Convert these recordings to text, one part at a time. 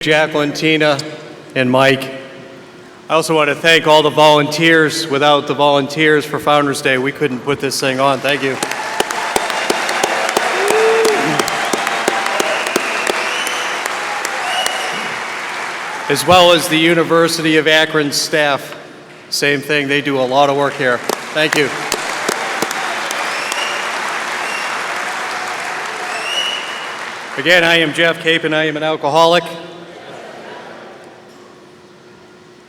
Jacqueline, Tina, and Mike. I also want to thank all the volunteers. Without the volunteers for Founders Day, we couldn't put this thing on. Thank you. As well as the University of Akron staff. Same thing, they do a lot of work here. Thank you. Again, I am Jeff Cape and I am an alcoholic.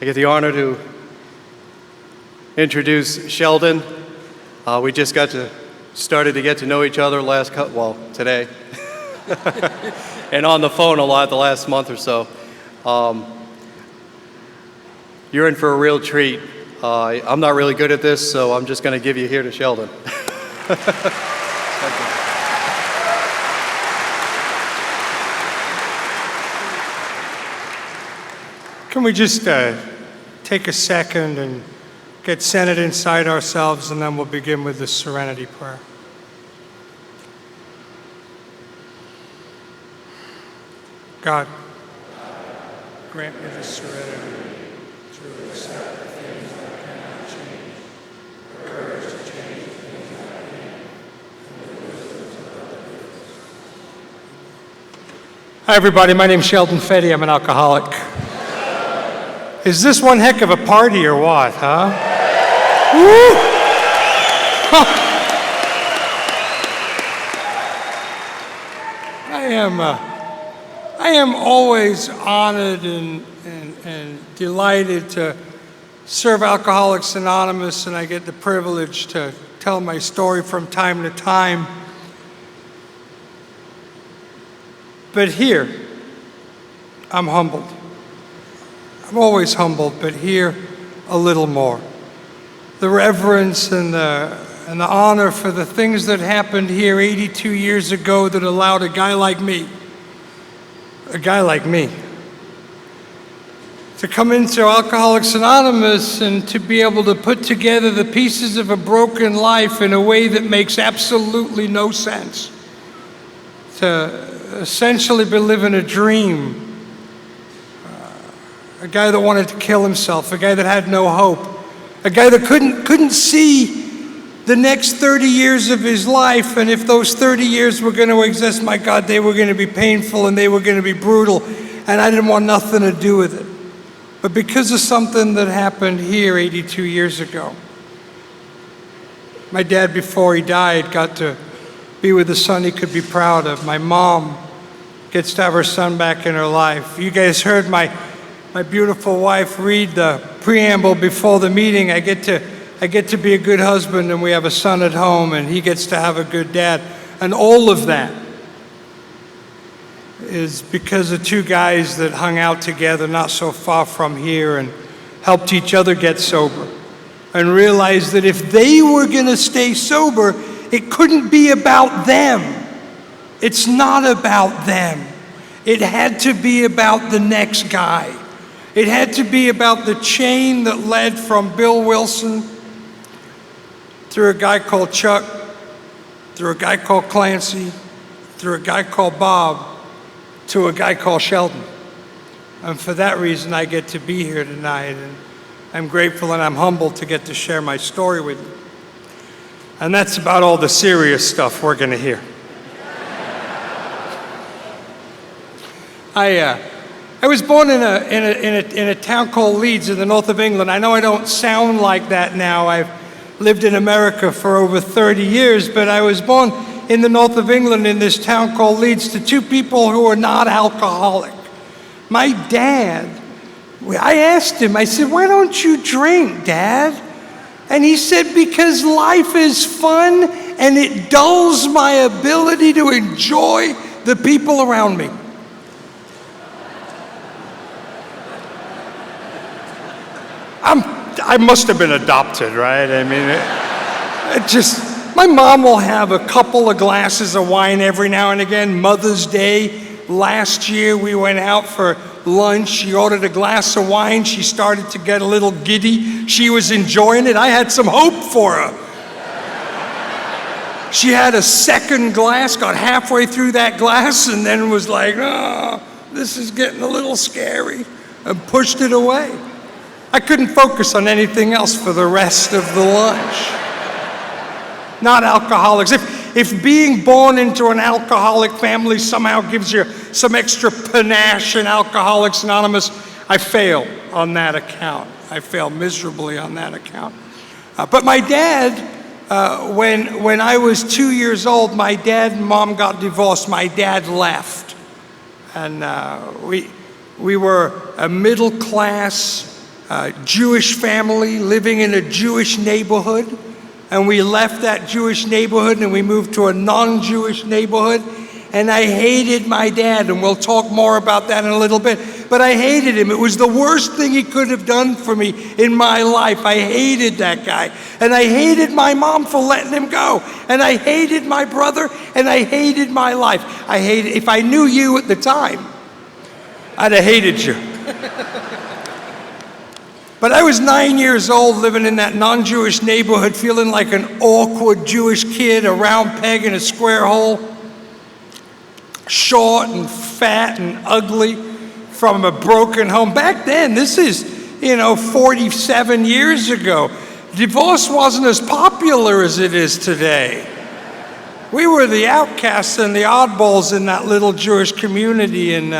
I get the honor to introduce Sheldon. We just started to get to know each other today. And on the phone a lot the last month or so. You're in for a real treat. I'm not really good at this, so I'm just going to give you here to Sheldon. Thank you. Can we just take a second and get centered inside ourselves, and then we'll begin with the serenity prayer. God, grant me the serenity to accept the things I cannot change, the courage to change the things I can, and the wisdom to know the difference. Hi, everybody. My name's Sheldon F. I'm an alcoholic. Is this one heck of a party or what, huh? Woo! I am always honored and delighted to serve Alcoholics Anonymous, and I get the privilege to tell my story from time to time. But here, I'm humbled. I'm always humbled, but here a little more. The reverence and the honor for the things that happened here 82 years ago that allowed a guy like me, to come into Alcoholics Anonymous and to be able to put together the pieces of a broken life in a way that makes absolutely no sense. To essentially be living a dream. A guy that wanted to kill himself, a guy that had no hope, a guy that couldn't see the next 30 years of his life, and if those 30 years were going to exist, my God, they were going to be painful and they were going to be brutal, and I didn't want nothing to do with it. But because of something that happened here 82 years ago, my dad, before he died, got to be with a son he could be proud of. My mom gets to have her son back in her life. You guys heard my beautiful wife read the preamble before the meeting. I get to be a good husband, and we have a son at home, and he gets to have a good dad. And all of that is because of two guys that hung out together not so far from here and helped each other get sober and realized that if they were going to stay sober, it couldn't be about them. It's not about them. It had to be about the next guy. It had to be about the chain that led from Bill Wilson through a guy called Chuck, through a guy called Clancy, through a guy called Bob, to a guy called Sheldon. And for that reason, I get to be here tonight. And I'm grateful and I'm humbled to get to share my story with you. And that's about all the serious stuff we're going to hear. I was born in a town called Leeds in the north of England. I know I don't sound like that now. I've lived in America for over 30 years, but I was born in the north of England in this town called Leeds to two people who are not alcoholic. My dad, I asked him, I said, "Why don't you drink, Dad?" And he said, "Because life is fun and it dulls my ability to enjoy the people around me." I must have been adopted, right? I mean, my mom will have a couple of glasses of wine every now and again. Mother's Day, last year we went out for lunch. She ordered a glass of wine. She started to get a little giddy. She was enjoying it. I had some hope for her. She had a second glass, got halfway through that glass, and then was like, oh, This is getting a little scary, and pushed it away. I couldn't focus on anything else for the rest of the lunch. Not alcoholics. If being born into an alcoholic family somehow gives you some extra panache in Alcoholics Anonymous, I fail on that account. I fail miserably on that account. But my dad, when I was 2 years old, my dad and mom got divorced. My dad left. And we were a middle-class Jewish family living in a Jewish neighborhood. And we left that Jewish neighborhood and we moved to a non-Jewish neighborhood. And I hated my dad, and we'll talk more about that in a little bit. But I hated him. It was the worst thing he could have done for me in my life. I hated that guy. And I hated my mom for letting him go. And I hated my brother, and I hated my life. If I knew you at the time, I'd have hated you. But I was 9 years old living in that non-Jewish neighborhood, feeling like an awkward Jewish kid, a round peg in a square hole, short and fat and ugly from a broken home. Back then, this is, 47 years ago, divorce wasn't as popular as it is today. We were the outcasts and the oddballs in that little Jewish community, and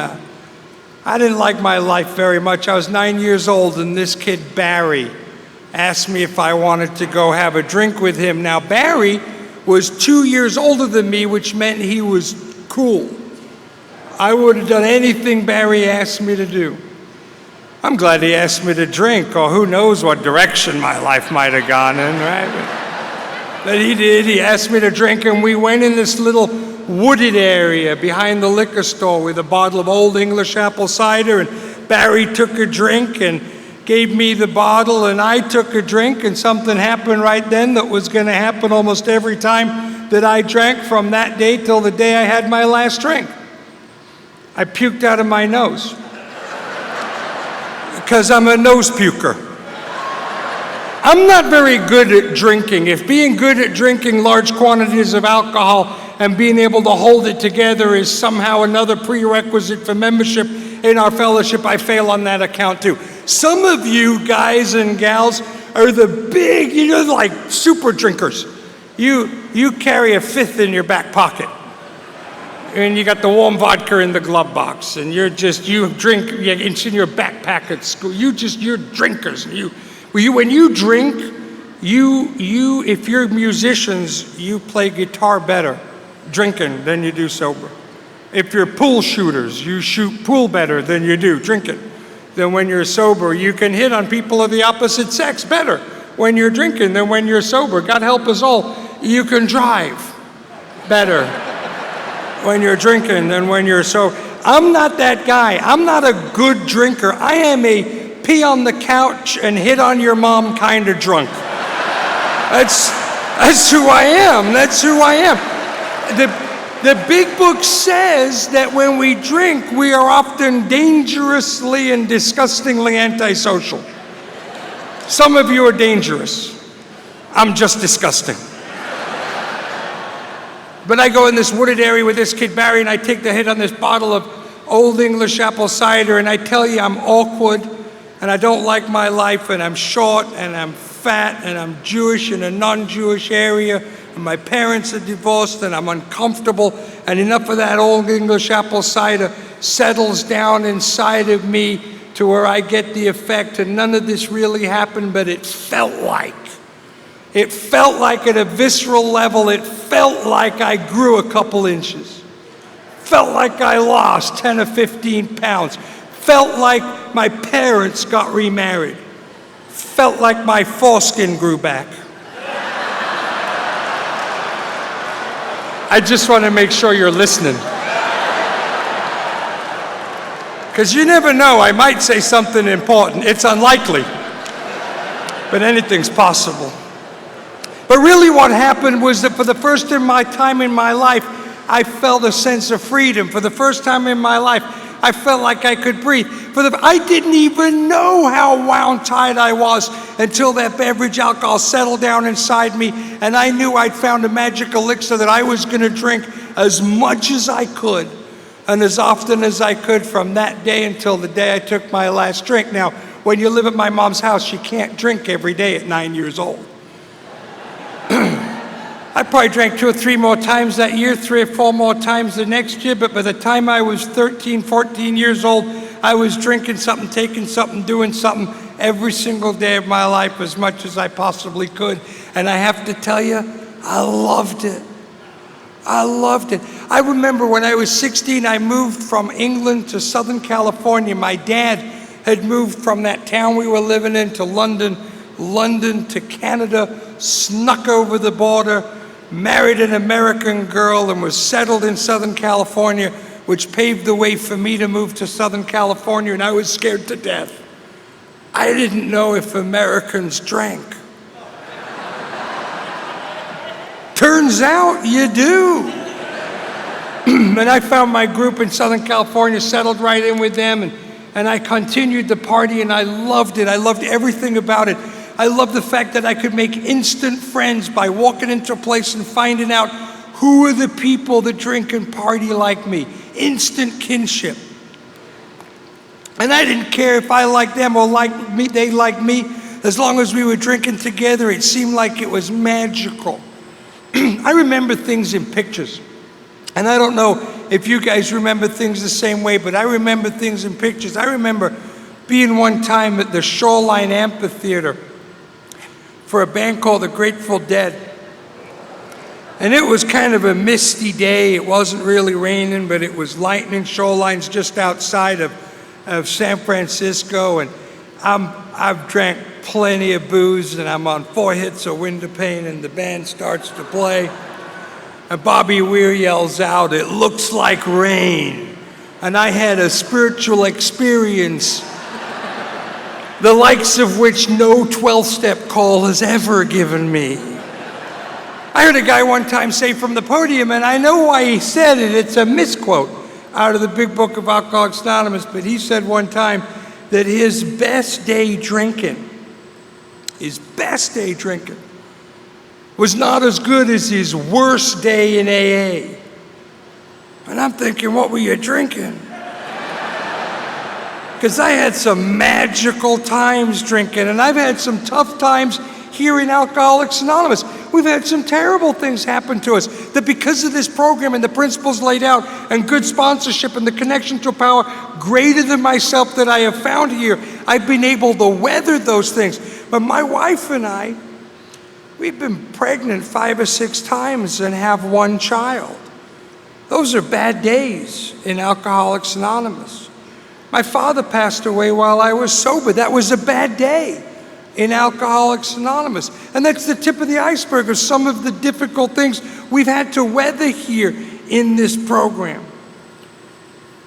I didn't like my life very much. I was 9 years old, and this kid, Barry, asked me if I wanted to go have a drink with him. Now, Barry was 2 years older than me, which meant he was cool. I would have done anything Barry asked me to do. I'm glad he asked me to drink, or who knows what direction my life might have gone in, right? But he did. He asked me to drink, and we went in this little wooded area behind the liquor store with a bottle of Old English apple cider, and Barry took a drink and gave me the bottle, and I took a drink, and something happened right then that was going to happen almost every time that I drank from that day till the day I had my last drink. I puked out of my nose because I'm a nose puker. I'm not very good at drinking. If being good at drinking large quantities of alcohol and being able to hold it together is somehow another prerequisite for membership in our fellowship, I fail on that account too. Some of you guys and gals are the big, like super drinkers. You carry a fifth in your back pocket. And you got the warm vodka in the glove box, and you drink, it's in your backpack at school. You're drinkers. When you drink, if you're musicians, you play guitar better drinking than you do sober. If you're pool shooters, you shoot pool better than you do drinking. Than when you're sober. You can hit on people of the opposite sex better when you're drinking than when you're sober. God help us all. You can drive better when you're drinking than when you're sober. I'm not that guy. I'm not a good drinker. I am a pee on the couch and hit on your mom kind of drunk. That's who I am. That's who I am. The big book says that when we drink, we are often dangerously and disgustingly antisocial. Some of you are dangerous. I'm just disgusting. But I go in this wooded area with this kid, Barry, and I take the hit on this bottle of Old English apple cider, and I tell you I'm awkward, and I don't like my life, and I'm short, and I'm fat, and I'm Jewish in a non-Jewish area, and my parents are divorced, and I'm uncomfortable, and enough of that Old English apple cider settles down inside of me to where I get the effect, and none of this really happened, but it felt like. It felt like at a visceral level, it felt like I grew a couple inches. Felt like I lost 10 or 15 pounds. Felt like my parents got remarried. Felt like my foreskin grew back. I just want to make sure you're listening. Because you never know, I might say something important. It's unlikely, but anything's possible. But really what happened was that for the first time in my life, I felt a sense of freedom. For the first time in my life, I felt like I could breathe. I didn't even know how wound tight I was until that beverage alcohol settled down inside me, and I knew I'd found a magic elixir that I was going to drink as much as I could and as often as I could from that day until the day I took my last drink. Now, when you live at my mom's house, you can't drink every day at 9 years old. I probably drank 2 or 3 more times that year, 3 or 4 more times the next year, but by the time I was 13, 14 years old, I was drinking something, taking something, doing something every single day of my life as much as I possibly could. And I have to tell you, I loved it. I loved it. I remember when I was 16, I moved from England to Southern California. My dad had moved from that town we were living in to London, London to Canada, snuck over the border, married an American girl, and was settled in Southern California, which paved the way for me to move to Southern California, and I was scared to death. I didn't know if Americans drank. Turns out you do. And I found my group in Southern California, settled right in with them, and I continued the party, and I loved it. I loved everything about it. I loved the fact that I could make instant friends by walking into a place and finding out who are the people that drink and party like me. Instant kinship. And I didn't care if I liked them or liked me, they liked me. As long as we were drinking together, it seemed like it was magical. I remember things in pictures. And I don't know if you guys remember things the same way, but I remember things in pictures. I remember being one time at the Shoreline Amphitheater for a band called the Grateful Dead. And it was kind of a misty day. It wasn't really raining, but it was lightning. Shoreline's just outside of San Francisco, and I've drank plenty of booze, and I'm on 4 hits of window pane, and the band starts to play. And Bobby Weir yells out, "It looks like rain." And I had a spiritual experience, the likes of which no 12-step call has ever given me. I heard a guy one time say from the podium, and I know why he said it, it's a misquote out of the Big Book of Alcoholics Anonymous, but he said one time that his best day drinking was not as good as his worst day in AA. And I'm thinking, what were you drinking? Because I had some magical times drinking, and I've had some tough times here in Alcoholics Anonymous. We've had some terrible things happen to us that because of this program and the principles laid out and good sponsorship and the connection to a power greater than myself that I have found here, I've been able to weather those things. But my wife and I, we've been pregnant 5 or 6 times and have 1 child. Those are bad days in Alcoholics Anonymous. My father passed away while I was sober. That was a bad day in Alcoholics Anonymous. And that's the tip of the iceberg of some of the difficult things we've had to weather here in this program.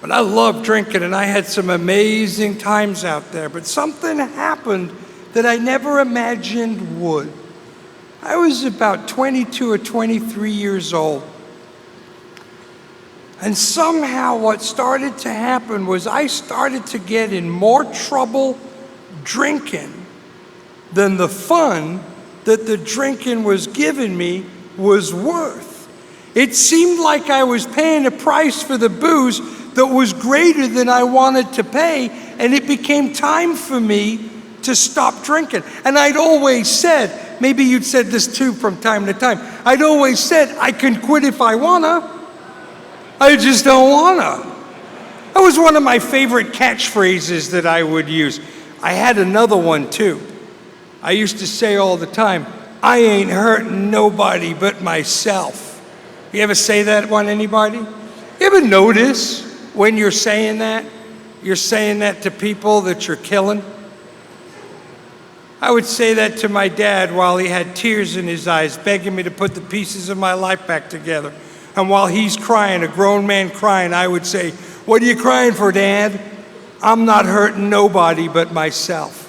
But I love drinking, and I had some amazing times out there. But something happened that I never imagined would. I was about 22 or 23 years old. And somehow what started to happen was I started to get in more trouble drinking than the fun that the drinking was giving me was worth. It seemed like I was paying a price for the booze that was greater than I wanted to pay, and it became time for me to stop drinking. And I'd always said, maybe you'd said this too from time to time, I'd always said, I can quit if I wanna. I just don't wanna. That was one of my favorite catchphrases that I would use. I had another one too. I used to say all the time, I ain't hurting nobody but myself. You ever say that one, anybody? You ever notice when you're saying that to people that you're killing? I would say that to my dad while he had tears in his eyes, begging me to put the pieces of my life back together. And while he's crying, a grown man crying, I would say, what are you crying for, Dad? I'm not hurting nobody but myself.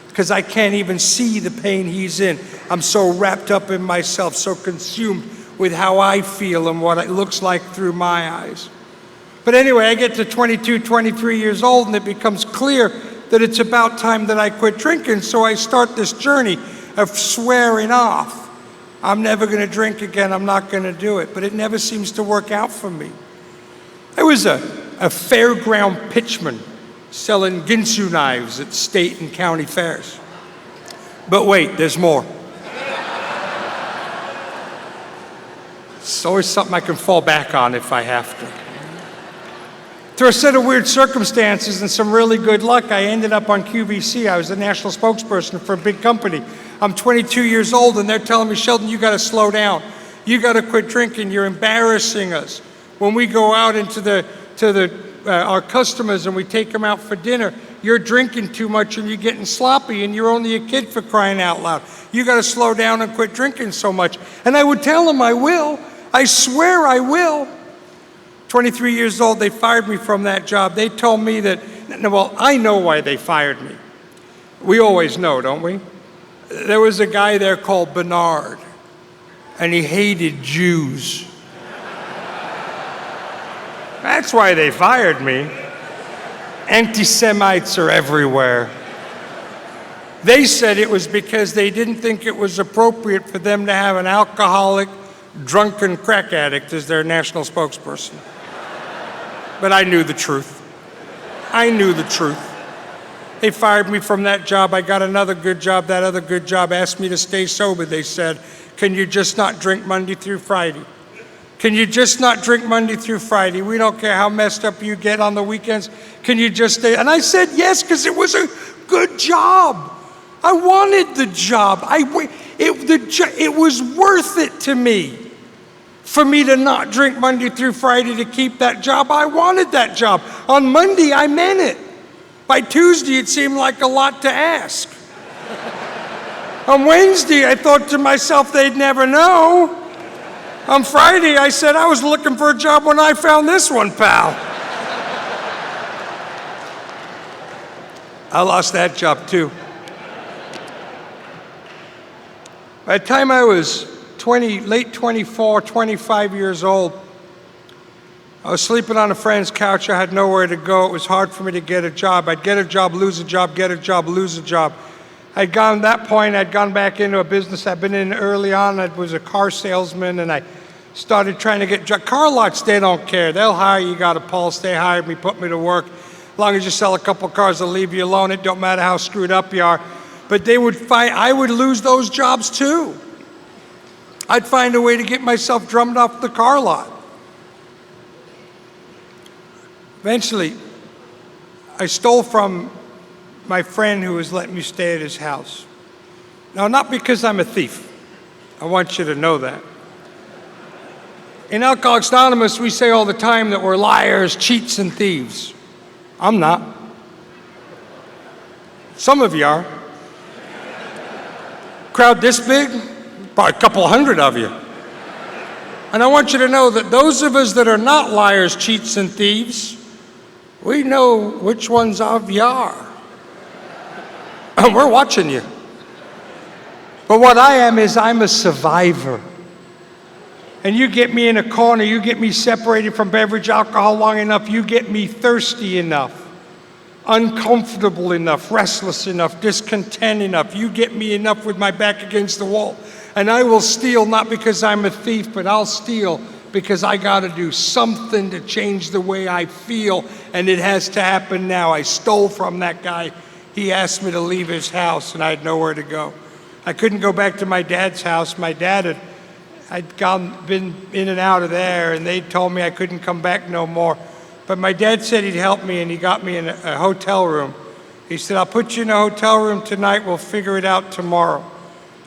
Because I can't even see the pain he's in. I'm so wrapped up in myself, so consumed with how I feel and what it looks like through my eyes. But anyway, I get to 22, 23 years old, and it becomes clear that it's about time that I quit drinking, so I start this journey of swearing off. I'm never going to drink again, I'm not going to do it. But it never seems to work out for me. There was a a fairground pitchman selling Ginsu knives at state and county fairs. But wait, there's more. It's always something I can fall back on if I have to. Through a set of weird circumstances and some really good luck, I ended up on QVC. I was the national spokesperson for a big company. I'm 22 years old, and they're telling me, Sheldon, you got to slow down. You got to quit drinking. You're embarrassing us. When we go out into our customers and we take them out for dinner, you're drinking too much and you're getting sloppy, and you're only a kid, for crying out loud. You got to slow down and quit drinking so much. And I would tell them I will. I swear I will. 23 years old, they fired me from that job. They told me that, well, I know why they fired me. We always know, don't we? There was a guy there called Bernard, and he hated Jews. That's why they fired me. Anti-Semites are everywhere. They said it was because they didn't think it was appropriate for them to have an alcoholic, drunken crack addict as their national spokesperson. But I knew the truth. I knew the truth. They fired me from that job. I got another good job. That other good job asked me to stay sober. They said, can you just not drink Monday through Friday? Can you just not drink Monday through Friday? We don't care how messed up you get on the weekends. Can you just stay? And I said yes, because it was a good job. I wanted the job. It was worth it to me for me to not drink Monday through Friday to keep that job. I wanted that job. On Monday, I meant it. By Tuesday, it seemed like a lot to ask. On Wednesday, I thought to myself, they'd never know. On Friday, I said, I was looking for a job when I found this one, pal. I lost that job too. By the time I was late 24, 25 years old, I was sleeping on a friend's couch. I had nowhere to go. It was hard for me to get a job. I'd get a job, lose a job, get a job, lose a job. I'd gone back into a business I'd been in early on. I was a car salesman, and I started trying to get car lots. They don't care. They'll hire you, got a pulse. They hired me, put me to work. As long as you sell a couple cars, they'll leave you alone. It don't matter how screwed up you are. But I would lose those jobs too. I'd find a way to get myself drummed off the car lot. Eventually, I stole from my friend who was letting me stay at his house. Now, not because I'm a thief. I want you to know that. In Alcoholics Anonymous, we say all the time that we're liars, cheats, and thieves. I'm not. Some of you are. Crowd this big, probably a couple hundred of you. And I want you to know that those of us that are not liars, cheats, and thieves, we know which ones of you are. And we're watching you. But what I am is I'm a survivor. And you get me in a corner, you get me separated from beverage alcohol long enough, you get me thirsty enough, uncomfortable enough, restless enough, discontent enough, you get me enough with my back against the wall, and I will steal not because I'm a thief, but I'll steal because I got to do something to change the way I feel, and it has to happen now. I stole from that guy. He asked me to leave his house, and I had nowhere to go. I couldn't go back to my dad's house. My dad I'd been in and out of there, and they told me I couldn't come back no more. But my dad said he'd help me, and he got me in a hotel room. He said, I'll put you in a hotel room tonight. We'll figure it out tomorrow.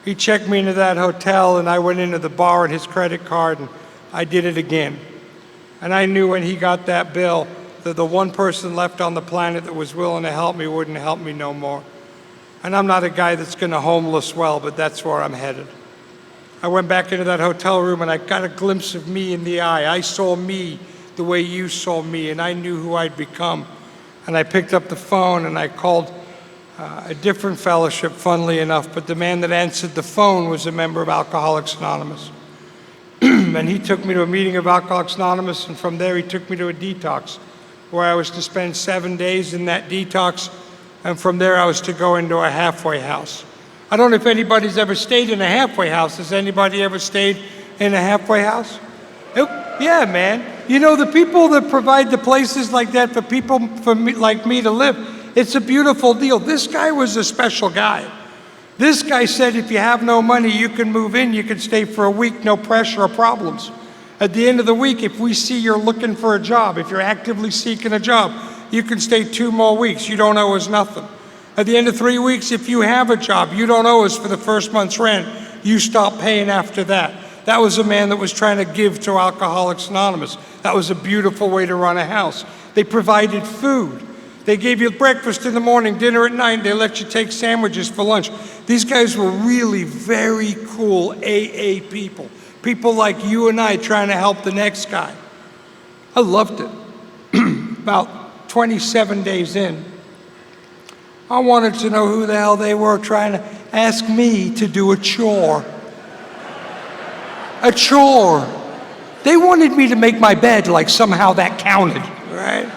He checked me into that hotel, and I went into the bar with his credit card, and I did it again. And I knew when he got that bill that the one person left on the planet that was willing to help me wouldn't help me no more. And I'm not a guy that's going to homeless well, but that's where I'm headed. I went back into that hotel room, and I got a glimpse of me in the eye. I saw me the way you saw me, and I knew who I'd become. And I picked up the phone, and I called a different fellowship, funnily enough, but the man that answered the phone was a member of Alcoholics Anonymous. And he took me to a meeting of Alcoholics Anonymous, and from there he took me to a detox, where I was to spend 7 days in that detox, and from there I was to go into a halfway house. I don't know if anybody's ever stayed in a halfway house. Has anybody ever stayed in a halfway house? Yeah, man. You know, the people that provide the places like that for people for me, like me to live, it's a beautiful deal. This guy was a special guy. This guy said if you have no money, you can move in, you can stay for a week, no pressure or problems. At the end of the week, if we see you're looking for a job, if you're actively seeking a job, you can stay 2 more weeks. You don't owe us nothing. At the end of 3 weeks, if you have a job, you don't owe us for the first month's rent. You stop paying after that. That was a man that was trying to give to Alcoholics Anonymous. That was a beautiful way to run a house. They provided food. They gave you breakfast in the morning, dinner at night, they let you take sandwiches for lunch. These guys were really very cool AA people. People like you and I trying to help the next guy. I loved it. About 27 days in, I wanted to know who the hell they were trying to ask me to do a chore. A chore. They wanted me to make my bed, like somehow that counted, right?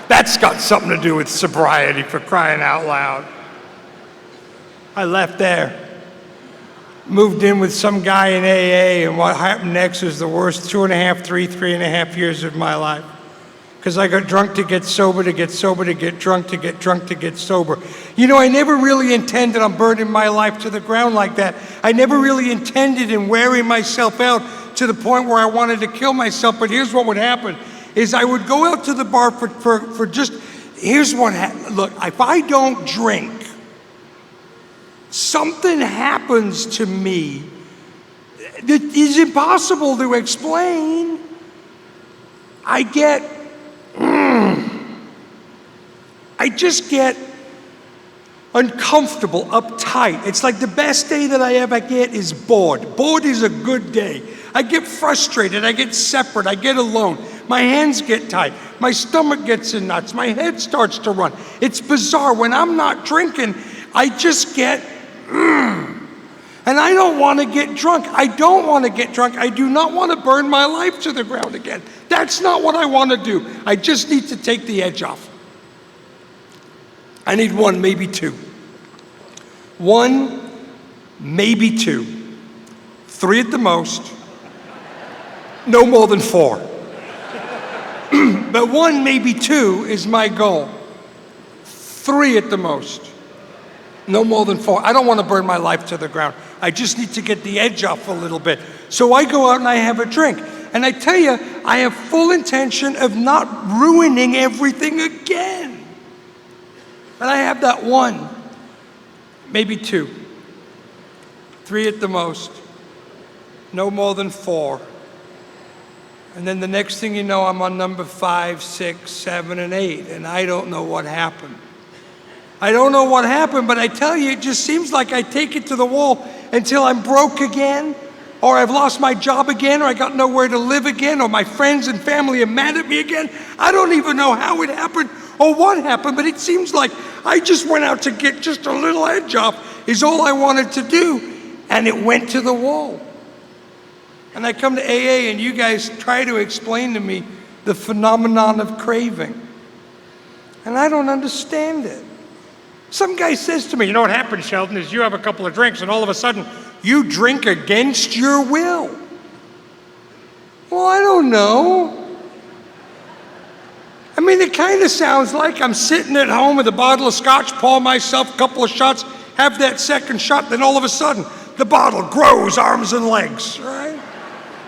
That's got something to do with sobriety, for crying out loud. I left there, moved in with some guy in AA, and what happened next was the worst 2.5, 3 and a half years of my life. Because I got drunk to get sober, to get sober, to get drunk, to get drunk, to get sober. You know, I never really intended on burning my life to the ground like that. I never really intended in wearing myself out to the point where I wanted to kill myself. But here's what would happen, is I would go out to the bar for just, here's what happened. Look, if I don't drink, something happens to me that is impossible to explain. I just get uncomfortable, uptight. It's like the best day that I ever get is bored. Bored is a good day. I get frustrated, I get separate, I get alone. My hands get tight, my stomach gets in knots, my head starts to run. It's bizarre. When I'm not drinking, I just get, and I don't want to get drunk. I don't want to get drunk. I do not want to burn my life to the ground again. That's not what I want to do. I just need to take the edge off. I need 1, maybe 2. 1, maybe 2. 3 at the most. No more than 4. But 1, maybe 2 is my goal. 3 at the most. No more than 4. I don't want to burn my life to the ground. I just need to get the edge off a little bit. So I go out and I have a drink. And I tell you, I have full intention of not ruining everything again. But I have that 1, maybe 2. 3 at the most. No more than 4. And then the next thing you know, I'm on number 5, 6, 7, and 8, and I don't know what happened. I don't know what happened, but I tell you, it just seems like I take it to the wall until I'm broke again, or I've lost my job again, or I got nowhere to live again, or my friends and family are mad at me again. I don't even know how it happened or what happened, but it seems like I just went out to get just a little edge off is all I wanted to do, and it went to the wall. And I come to AA and you guys try to explain to me the phenomenon of craving. And I don't understand it. Some guy says to me, you know what happens, Sheldon, is you have a couple of drinks and all of a sudden you drink against your will. Well, I don't know. I mean, it kind of sounds like I'm sitting at home with a bottle of scotch, pour myself a couple of shots, have that second shot, then all of a sudden the bottle grows arms and legs, right?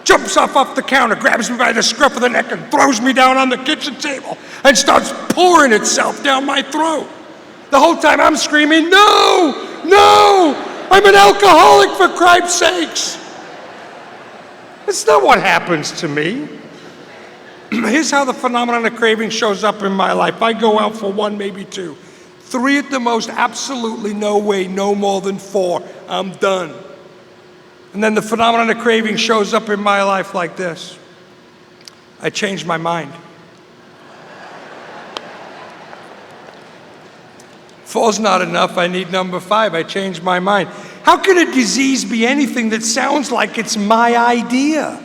Jumps off the counter, grabs me by the scruff of the neck and throws me down on the kitchen table and starts pouring itself down my throat. The whole time I'm screaming, no, no, I'm an alcoholic, for Christ's sakes. That's not what happens to me. Here's how the phenomenon of craving shows up in my life. I go out for 1, maybe 2. 3 at the most, absolutely no way, no more than 4. I'm done. And then the phenomenon of craving shows up in my life like this. I change my mind. 4's not enough, I need number 5. I change my mind. How could a disease be anything that sounds like it's my idea?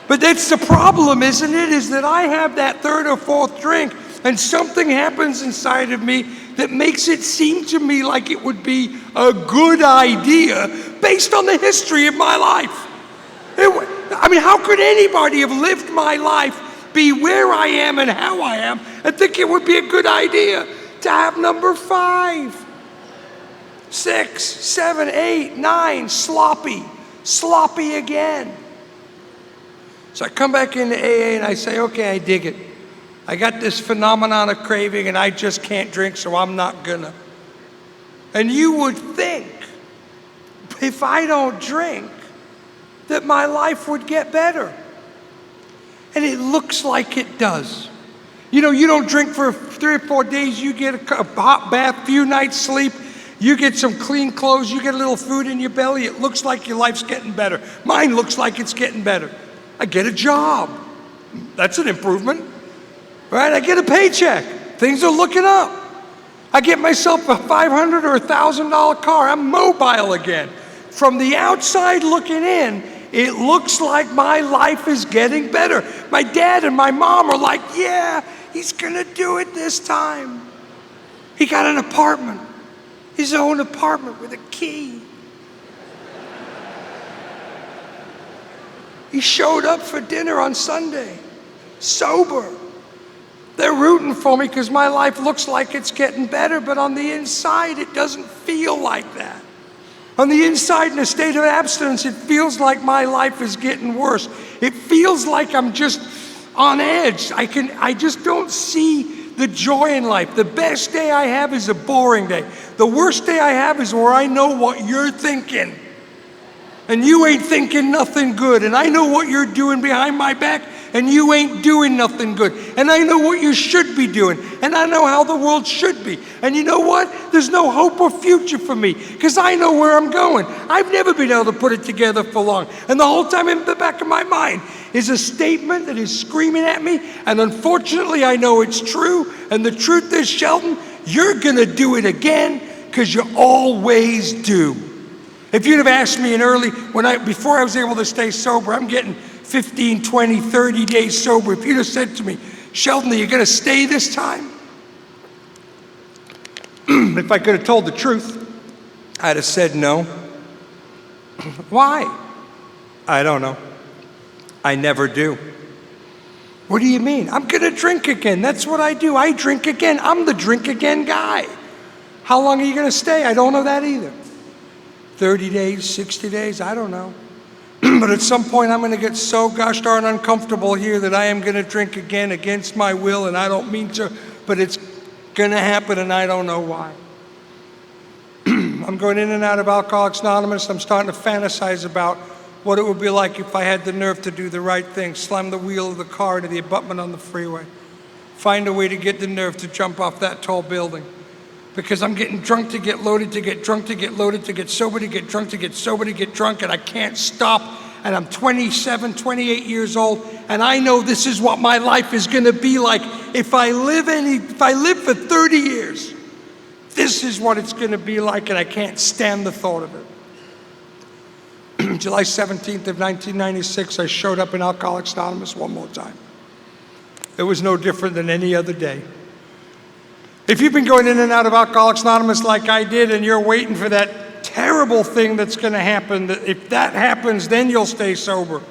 But that's the problem, isn't it? Is that I have that 3rd or 4th drink and something happens inside of me that makes it seem to me like it would be a good idea based on the history of my life. I mean, how could anybody have lived my life be where I am and how I am, and think it would be a good idea to have number 5, 6, 7, 8, 9, sloppy again. So I come back into AA and I say, okay, I dig it. I got this phenomenon of craving and I just can't drink, so I'm not gonna. And you would think, if I don't drink, that my life would get better. And it looks like it does. You know, you don't drink for 3 or 4 days, you get a hot bath, few nights sleep, you get some clean clothes, you get a little food in your belly, it looks like your life's getting better. Mine looks like it's getting better. I get a job. That's an improvement, right? I get a paycheck. Things are looking up. I get myself a $500 or $1,000 car. I'm mobile again. From the outside looking in, it looks like my life is getting better. My dad and my mom are like, yeah, he's gonna do it this time. He got an apartment, his own apartment with a key. He showed up for dinner on Sunday, sober. They're rooting for me because my life looks like it's getting better, but on the inside, it doesn't feel like that. On the inside, in a state of abstinence, it feels like my life is getting worse. It feels like I'm just on edge. I just don't see the joy in life. The best day I have is a boring day. The worst day I have is where I know what you're thinking. And you ain't thinking nothing good. And I know what you're doing behind my back, and you ain't doing nothing good. And I know what you should be doing. And I know how the world should be. And you know what? There's no hope or future for me, because I know where I'm going. I've never been able to put it together for long. And the whole time in the back of my mind is a statement that is screaming at me. And unfortunately, I know it's true. And the truth is, Sheldon, you're gonna do it again, because you always do. If you'd have asked me before I was able to stay sober, I'm getting 15, 20, 30 days sober. If you'd have said to me, Sheldon, are you gonna stay this time? If I could have told the truth, I'd have said no. Why? I don't know. I never do. What do you mean? I'm gonna drink again. That's what I do. I drink again. I'm the drink again guy. How long are you gonna stay? I don't know that either. 30 days, 60 days, I don't know. But at some point I'm gonna get so gosh darn uncomfortable here that I am gonna drink again against my will, and I don't mean to, but it's gonna happen and I don't know why. I'm going in and out of Alcoholics Anonymous. I'm starting to fantasize about what it would be like if I had the nerve to do the right thing, slam the wheel of the car into the abutment on the freeway, find a way to get the nerve to jump off that tall building. Because I'm getting drunk to get loaded, to get drunk, to get loaded, to get sober, to get drunk, to get sober, to get drunk, and I can't stop. And I'm 27, 28 years old, and I know this is what my life is gonna be like. If I live for 30 years, this is what it's gonna be like, and I can't stand the thought of it. July 17th of 1996, I showed up in Alcoholics Anonymous one more time. It was no different than any other day. If you've been going in and out of Alcoholics Anonymous like I did, and you're waiting for that terrible thing that's going to happen, that if that happens, then you'll stay sober.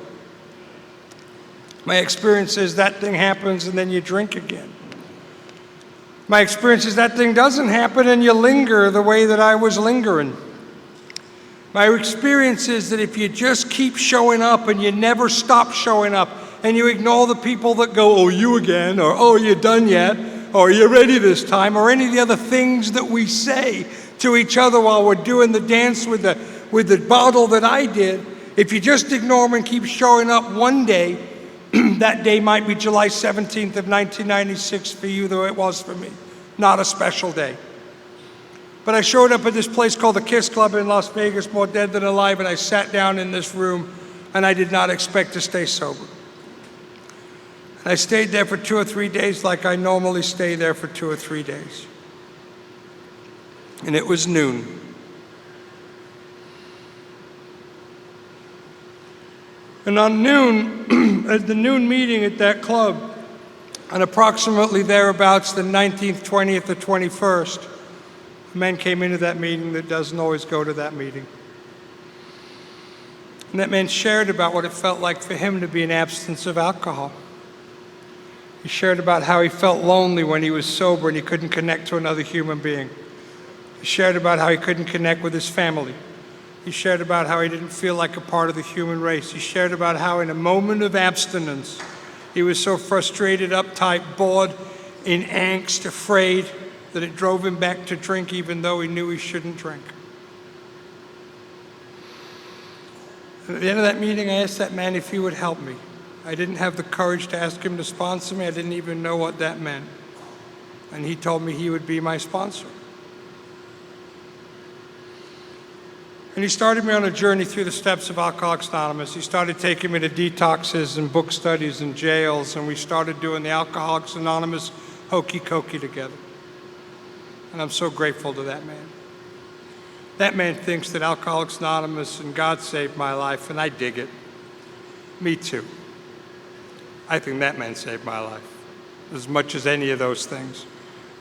My experience is that thing happens and then you drink again. My experience is that thing doesn't happen and you linger the way that I was lingering. My experience is that if you just keep showing up and you never stop showing up, and you ignore the people that go, oh, you again, or oh, you done yet, or are you ready this time, or any of the other things that we say to each other while we're doing the dance with the bottle that I did, if you just ignore them and keep showing up one day, that day might be July 17th of 1996 for you, though it was for me. Not a special day. But I showed up at this place called the Kiss Club in Las Vegas, more dead than alive, and I sat down in this room, and I did not expect to stay sober. I stayed there for 2 or 3 days like I normally stay there for 2 or 3 days. And it was noon. And on noon, at the noon meeting at that club, and approximately thereabouts the 19th, 20th, or 21st, a man came into that meeting that doesn't always go to that meeting. And that man shared about what it felt like for him to be in abstinence of alcohol. He shared about how he felt lonely when he was sober and he couldn't connect to another human being. He shared about how he couldn't connect with his family. He shared about how he didn't feel like a part of the human race. He shared about how in a moment of abstinence, he was so frustrated, uptight, bored, in angst, afraid, that it drove him back to drink even though he knew he shouldn't drink. And at the end of that meeting, I asked that man if he would help me. I didn't have the courage to ask him to sponsor me. I didn't even know what that meant. And he told me he would be my sponsor. And he started me on a journey through the steps of Alcoholics Anonymous. He started taking me to detoxes and book studies and jails, and we started doing the Alcoholics Anonymous hokey cokey together. And I'm so grateful to that man. That man thinks that Alcoholics Anonymous and God saved my life, and I dig it. Me too. I think that man saved my life as much as any of those things,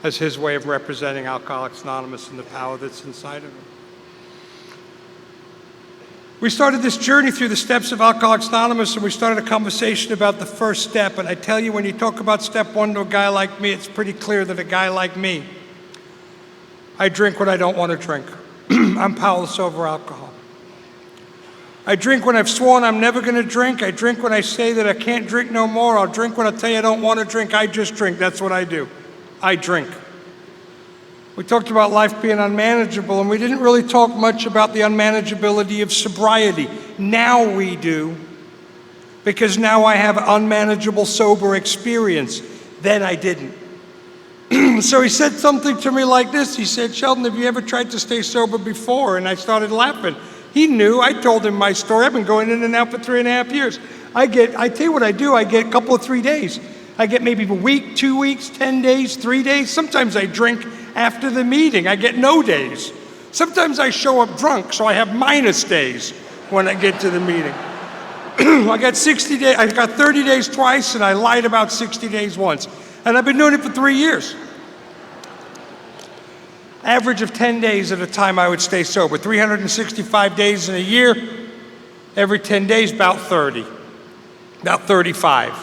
as his way of representing Alcoholics Anonymous and the power that's inside of him. We started this journey through the steps of Alcoholics Anonymous, and we started a conversation about the first step. And I tell you, when you talk about step one to a guy like me, it's pretty clear that a guy like me, I drink when I don't want to drink. I'm powerless over alcohol. I drink when I've sworn I'm never going to drink. I drink when I say that I can't drink no more. I'll drink when I tell you I don't want to drink. I just drink. That's what I do. I drink. We talked about life being unmanageable, and we didn't really talk much about the unmanageability of sobriety. Now we do, because now I have unmanageable sober experience. Then I didn't. So he said something to me like this. He said, "Sheldon, have you ever tried to stay sober before?" And I started laughing. He knew. I told him my story. I've been going in and out for 3.5 years. I tell you what I do. I get a couple of 3 days. I get maybe a week, 2 weeks, 10 days, 3 days. Sometimes I drink after the meeting. I get no days. Sometimes I show up drunk, so I have minus days when I get to the meeting. I got 60 days. I got 30 days twice, and I lied about 60 days once. And I've been doing it for 3 years. Average of 10 days at a time I would stay sober. 365 days in a year. Every 10 days, about 30. About 35.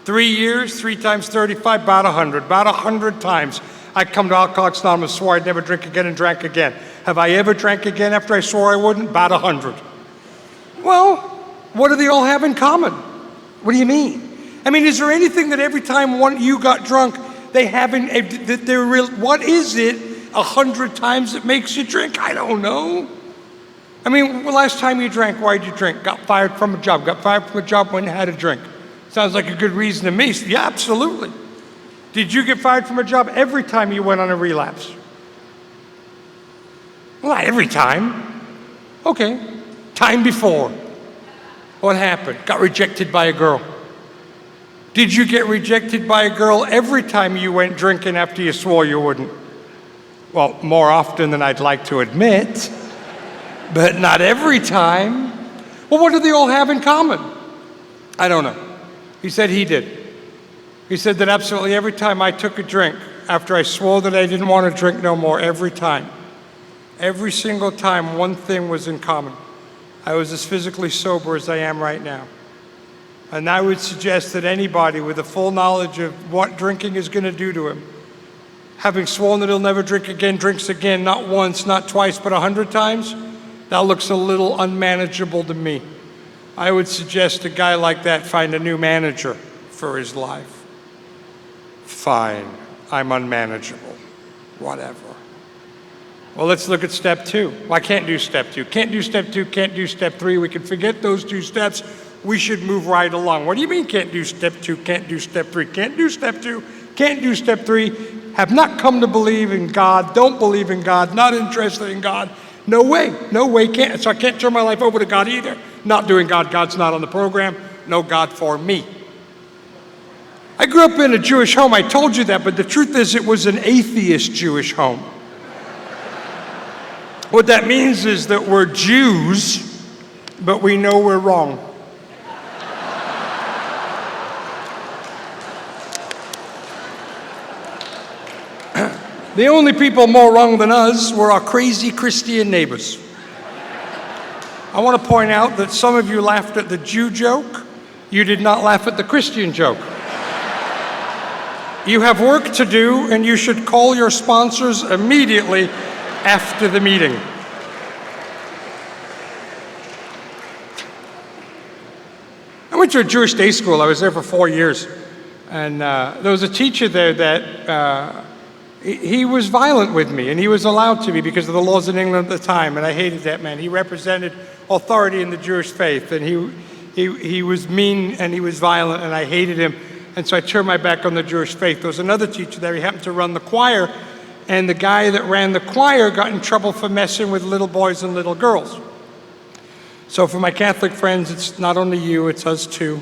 3 years, 3 times 35, about 100. About 100 times I come to Alcoholics Anonymous, swore I'd never drink again, and drank again. Have I ever drank again after I swore I wouldn't? About 100. Well, what do they all have in common? What do you mean? I mean, is there anything that every time you got drunk, they haven't, that they're real, what is it 100 times that makes you drink? I don't know. I mean, the last time you drank, why'd you drink? Got fired from a job. Got fired from a job when you had a drink. Sounds like a good reason to me. Yeah, absolutely. Did you get fired from a job every time you went on a relapse? Well, not every time. Okay. Time before. What happened? Got rejected by a girl. Did you get rejected by a girl every time you went drinking after you swore you wouldn't? Well, more often than I'd like to admit, but not every time. Well, what do they all have in common? I don't know. He said he did. He said that absolutely every time I took a drink, after I swore that I didn't want to drink no more, every single time, one thing was in common. I was as physically sober as I am right now. And I would suggest that anybody with a full knowledge of what drinking is going to do to him, having sworn that he'll never drink again, drinks again, not once, not twice, but 100 times, that looks a little unmanageable to me. I would suggest a guy like that find a new manager for his life. Fine, I'm unmanageable. Whatever. Well, let's look at step 2. Well, I can't do step 2. Can't do step 2, can't do step 3. We can forget those 2 steps. We should move right along. What do you mean can't do step 2, can't do step 3? Can't do step 2, can't do step 3. Have not come to believe in God, don't believe in God, not interested in God. No way, can't. So I can't turn my life over to God either. Not doing God, God's not on the program. No God for me. I grew up in a Jewish home, I told you that, but the truth is it was an atheist Jewish home. What that means is that we're Jews, but we know we're wrong. The only people more wrong than us were our crazy Christian neighbors. I want to point out that some of you laughed at the Jew joke. You did not laugh at the Christian joke. You have work to do, and you should call your sponsors immediately after the meeting. I went to a Jewish day school. I was there for 4 years. And there was a teacher there that he was violent with me, and he was allowed to be because of the laws in England at the time, and I hated that man. He represented authority in the Jewish faith, and he was mean and he was violent, and I hated him. And so I turned my back on the Jewish faith. There was another teacher there. He happened to run the choir, and the guy that ran the choir got in trouble for messing with little boys and little girls. So for my Catholic friends, it's not only you, it's us too.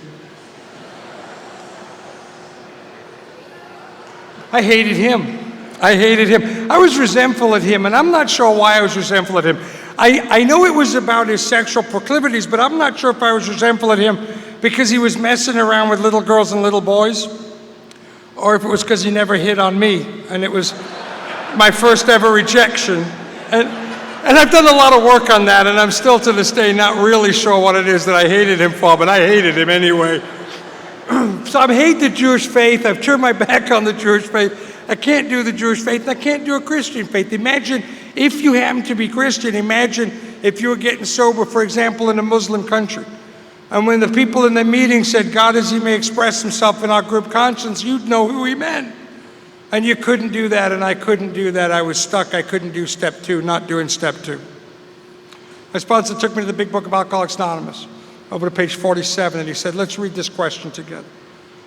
I hated him. I hated him. I was resentful at him, and I'm not sure why I was resentful at him. I know it was about his sexual proclivities, but I'm not sure if I was resentful at him because he was messing around with little girls and little boys, or if it was because he never hit on me, and it was my first ever rejection. And I've done a lot of work on that, and I'm still to this day not really sure what it is that I hated him for, but I hated him anyway. So I hate the Jewish faith. I've turned my back on the Jewish faith. I can't do the Jewish faith, and I can't do a Christian faith. Imagine if you happen to be Christian, imagine if you were getting sober, for example, in a Muslim country. And when the people in the meeting said, God as he may express himself in our group conscience, you'd know who he meant. And you couldn't do that, and I couldn't do that. I was stuck. I couldn't do step 2, not doing step 2. My sponsor took me to the big book of Alcoholics Anonymous, over to page 47, and he said, let's read this question together.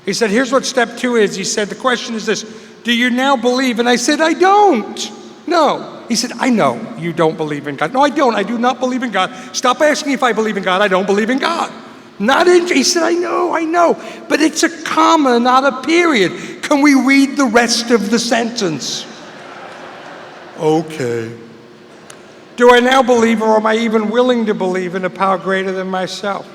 He said, here's what step 2 is. He said, the question is this: do you now believe? And I said, I don't. No. He said, I know you don't believe in God. No, I don't. I do not believe in God. Stop asking if I believe in God. I don't believe in God. He said, I know. But it's a comma, not a period. Can we read the rest of the sentence? Okay. Do I now believe, or am I even willing to believe in a power greater than myself?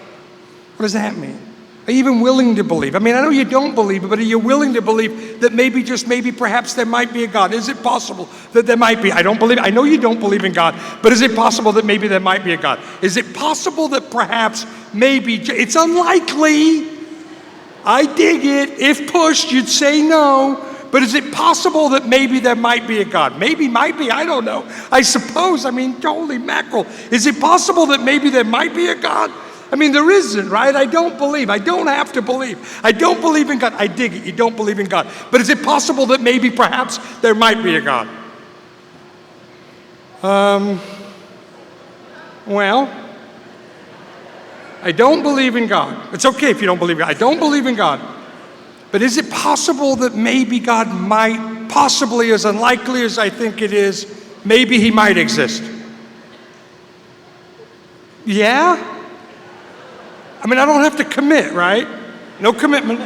What does that mean? Are you even willing to believe? I mean, I know you don't believe it, but are you willing to believe that maybe, just maybe, perhaps there might be a God? Is it possible that there might be? I don't believe, I know you don't believe in God, but is it possible that maybe there might be a God? Is it possible that perhaps, maybe, it's unlikely, I dig it, if pushed, you'd say no, but is it possible that maybe there might be a God? Maybe, might be, I don't know. I suppose, I mean, holy mackerel. Is it possible that maybe there might be a God? I mean, there isn't, right? I don't believe. I don't have to believe. I don't believe in God. I dig it. You don't believe in God. But is it possible that maybe, perhaps, there might be a God? Well, I don't believe in God. It's okay if you don't believe in God. I don't believe in God. But is it possible that maybe God might, possibly as unlikely as I think it is, maybe he might exist? Yeah? I mean, I don't have to commit, right? No commitment.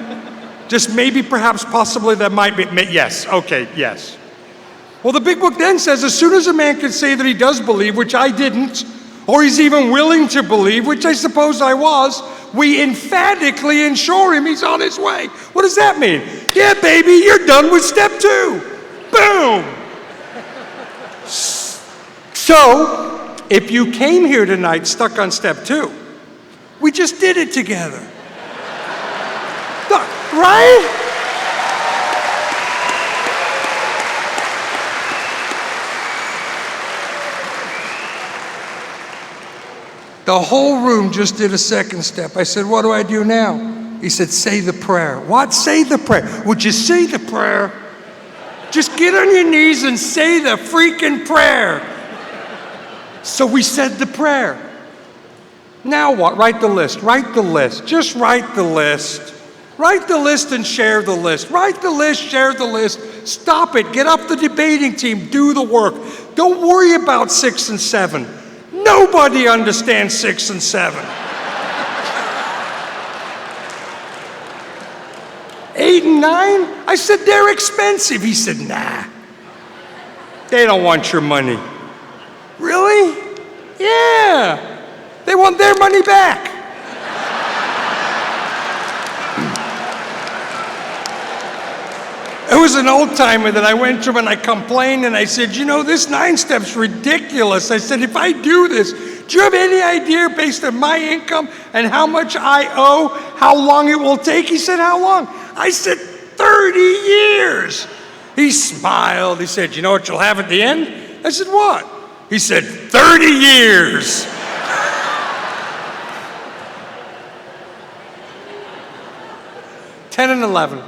Just maybe, perhaps, possibly there might be. Yes, okay, yes. Well, the big book then says as soon as a man can say that he does believe, which I didn't, or he's even willing to believe, which I suppose I was, we emphatically ensure him he's on his way. What does that mean? Yeah, baby, you're done with step 2. Boom! So, if you came here tonight stuck on step 2, we just did it together. Right? The whole room just did a second step. I said, what do I do now? He said, say the prayer. What? Say the prayer. Would you say the prayer? Just get on your knees and say the freaking prayer. So we said the prayer. Now what? Write the list. Write the list. Just write the list. Write the list and share the list. Write the list, share the list. Stop it. Get up the debating team. Do the work. Don't worry about 6 and 7. Nobody understands 6 and 7. 8 and 9? I said, they're expensive. He said, nah. They don't want your money. Really? Yeah. They want their money back. It was an old timer that I went to and I complained and I said, you know, this 9 step's ridiculous. I said, if I do this, do you have any idea based on my income and how much I owe, how long it will take? He said, how long? I said, 30 30 years. He smiled. He said, you know what you'll have at the end? I said, what? He said, 30 years. "10 and 11.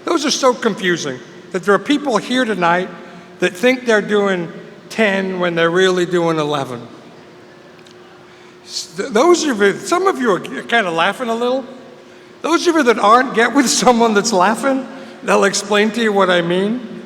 Those are so confusing that there are people here tonight that think they're doing 10 when they're really doing 11. Those of you, some of you are kind of laughing a little. Those of you that aren't, get with someone that's laughing. They'll explain to you what I mean.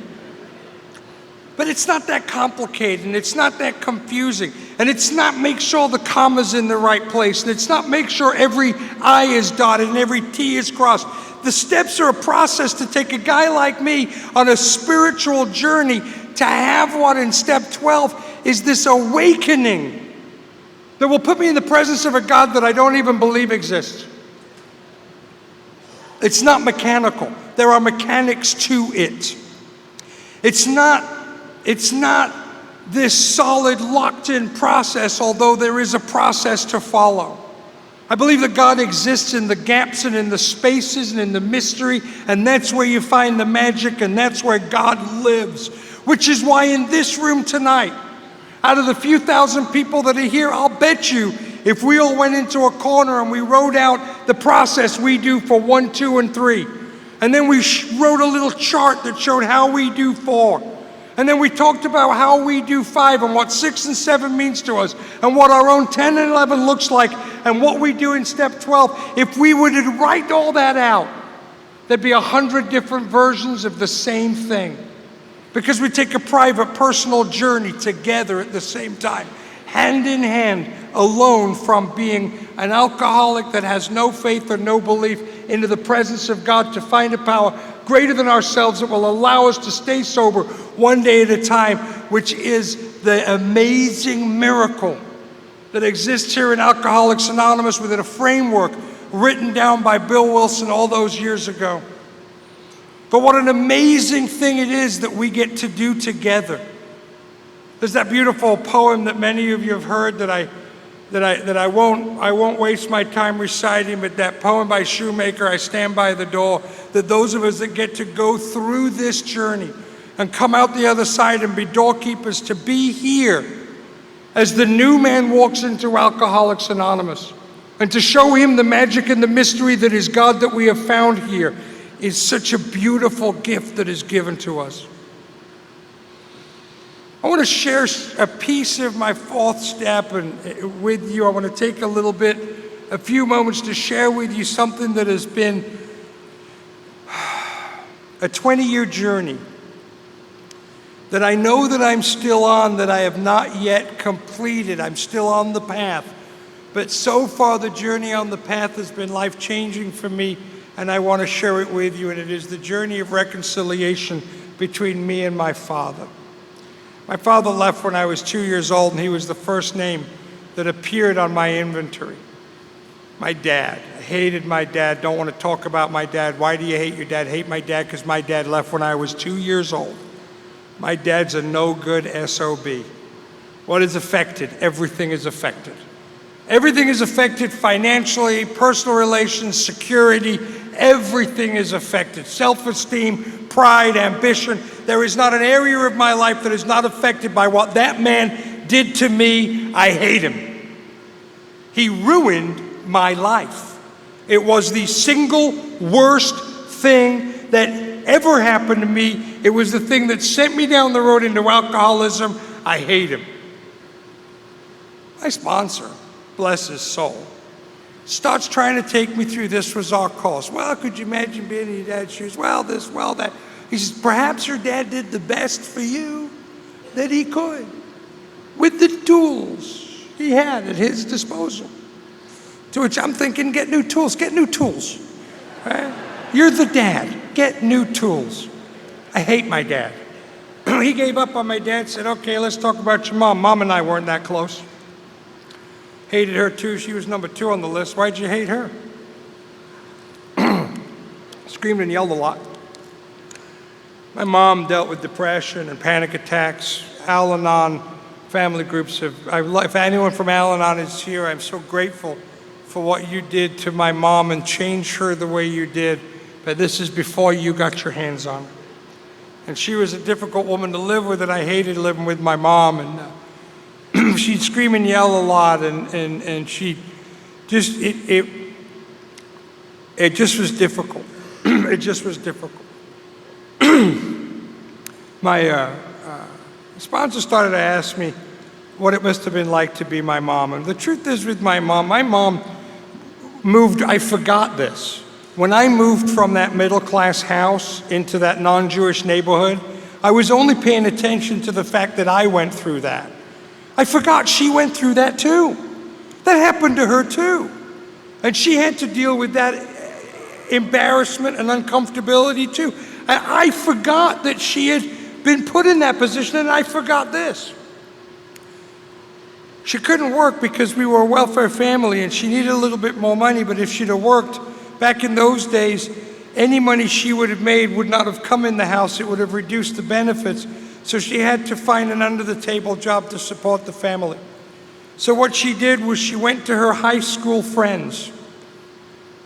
But it's not that complicated, and it's not that confusing, and it's not make sure the comma's in the right place, and it's not make sure every I is dotted and every T is crossed. The steps are a process to take a guy like me on a spiritual journey to have what in step 12 is this awakening that will put me in the presence of a God that I don't even believe exists. It's not mechanical. There are mechanics to it. It's not this solid, locked-in process, although there is a process to follow. I believe that God exists in the gaps and in the spaces and in the mystery, and that's where you find the magic, and that's where God lives. Which is why in this room tonight, out of the few thousand people that are here, I'll bet you if we all went into a corner and we wrote out the process we do for 1, 2, and 3, and then we wrote a little chart that showed how we do 4, and then we talked about how we do 5 and what 6 and 7 means to us, and what our own 10 and 11 looks like, and what we do in step 12. If we were to write all that out, there'd be 100 different versions of the same thing. Because we take a private, personal journey together at the same time, hand in hand, alone from being an alcoholic that has no faith or no belief into the presence of God to find a power greater than ourselves that will allow us to stay sober one day at a time, which is the amazing miracle that exists here in Alcoholics Anonymous within a framework written down by Bill Wilson all those years ago. But what an amazing thing it is that we get to do together. There's that beautiful poem that many of you have heard that I won't waste my time reciting, but that poem by Shoemaker, I Stand by the Door, that those of us that get to go through this journey and come out the other side and be doorkeepers, to be here as the new man walks into Alcoholics Anonymous, and to show him the magic and the mystery that is God that we have found here, is such a beautiful gift that is given to us. I want to share a piece of my 4th step with you. I want to take a few moments to share with you something that has been a 20-year journey that I know that I'm still on, that I have not yet completed. I'm still on the path. But so far, the journey on the path has been life-changing for me, and I want to share it with you, and it is the journey of reconciliation between me and my father. My father left when I was 2 years old, and he was the first name that appeared on my inventory. My dad. I hated my dad. Don't want to talk about my dad. Why do you hate your dad? Hate my dad because my dad left when I was 2 years old. My dad's a no-good SOB. What is affected? Everything is affected. Everything is affected financially, personal relations, security. Everything is affected. Self-esteem, pride, ambition. There is not an area of my life that is not affected by what that man did to me. I hate him. He ruined my life. It was the single worst thing that ever happened to me. It was the thing that sent me down the road into alcoholism. I hate him. My sponsor, bless his soul, starts trying to take me through this was our cause. Well, could you imagine being in your dad's shoes? Well, this, well, that. He says, perhaps your dad did the best for you that he could with the tools he had at his disposal. To which I'm thinking, get new tools, right? You're the dad, get new tools. I hate my dad. He gave up on my dad, said, okay, let's talk about your mom. Mom and I weren't that close. Hated her too, she was number 2 on the list. Why'd you hate her? Screamed and yelled a lot. My mom dealt with depression and panic attacks. Al-Anon family groups if anyone from Al-Anon is here, I'm so grateful for what you did to my mom and changed her the way you did. but this is before you got your hands on her. And she was a difficult woman to live with, and I hated living with my mom. And she'd scream and yell a lot, and she just, it just was difficult. It just was difficult. My sponsor started to ask me what it must have been like to be my mom. And the truth is, with my mom moved, I forgot this. When I moved from that middle-class house into that non-Jewish neighborhood, I was only paying attention to the fact that I went through that. I forgot she went through that too. That happened to her too. And she had to deal with that embarrassment and uncomfortability too. I forgot that she had been put in that position, and I forgot this. She couldn't work because we were a welfare family and she needed a little bit more money, but if she'd have worked, back in those days, any money she would have made would not have come in the house. It would have reduced the benefits. So she had to find an under-the-table job to support the family. So what she did was she went to her high school friends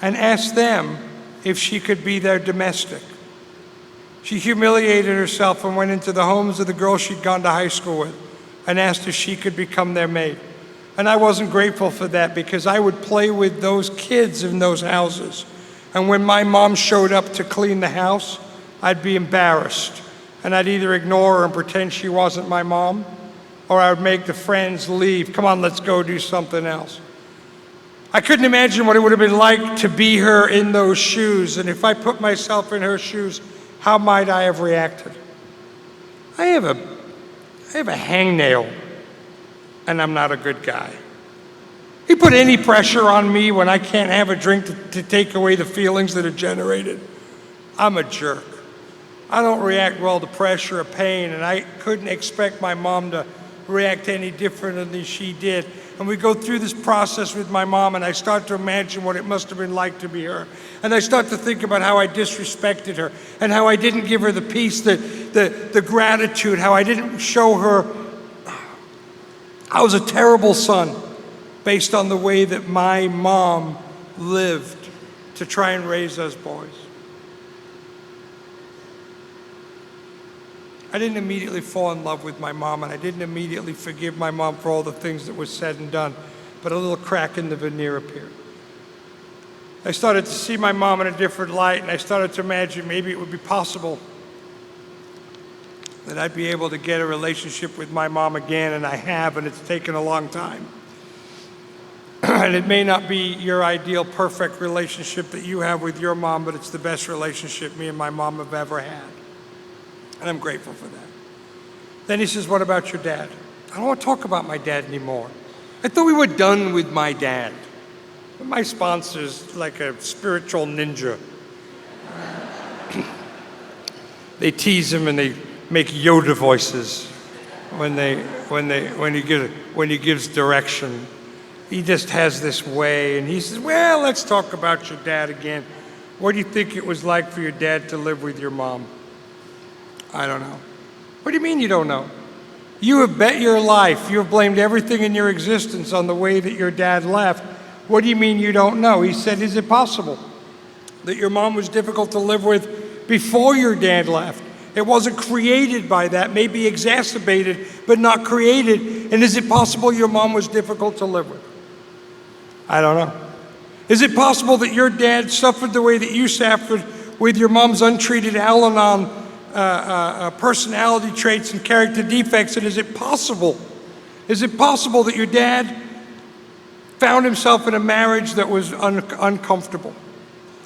and asked them if she could be their domestic. She humiliated herself and went into the homes of the girls she'd gone to high school with and asked if she could become their maid. And I wasn't grateful for that, because I would play with those kids in those houses. And when my mom showed up to clean the house, I'd be embarrassed. And I'd either ignore her and pretend she wasn't my mom, or I would make the friends leave. Come on, let's go do something else. I couldn't imagine what it would have been like to be her in those shoes. And if I put myself in her shoes, how might I have reacted? I have a hangnail, and I'm not a good guy. You put any pressure on me when I can't have a drink to take away the feelings that are generated, I'm a jerk. I don't react well to pressure or pain, and I couldn't expect my mom to react any different than she did. And we go through this process with my mom, and I start to imagine what it must have been like to be her. And I start to think about how I disrespected her, and how I didn't give her the peace, the gratitude, how I didn't show her. I was a terrible son based on the way that my mom lived to try and raise us boys. I didn't immediately fall in love with my mom, and I didn't immediately forgive my mom for all the things that were said and done, but a little crack in the veneer appeared. I started to see my mom in a different light, and I started to imagine maybe it would be possible that I'd be able to get a relationship with my mom again, and I have, and it's taken a long time. And it may not be your ideal, perfect relationship that you have with your mom, but it's the best relationship me and my mom have ever had. And I'm grateful for that. Then he says, what about your dad? I don't want to talk about my dad anymore. I thought we were done with my dad. But my sponsor's like a spiritual ninja. They tease him and they make Yoda voices when he gives direction. He just has this way, and he says, well, let's talk about your dad again. What do you think it was like for your dad to live with your mom? I don't know. What do you mean you don't know? You have bet your life. You have blamed everything in your existence on the way that your dad left. What do you mean you don't know? He said, is it possible that your mom was difficult to live with before your dad left? It wasn't created by that, maybe exacerbated, but not created. And is it possible your mom was difficult to live with? I don't know. Is it possible that your dad suffered the way that you suffered with your mom's untreated Al-Anon personality traits and character defects? And is it possible that your dad found himself in a marriage that was uncomfortable?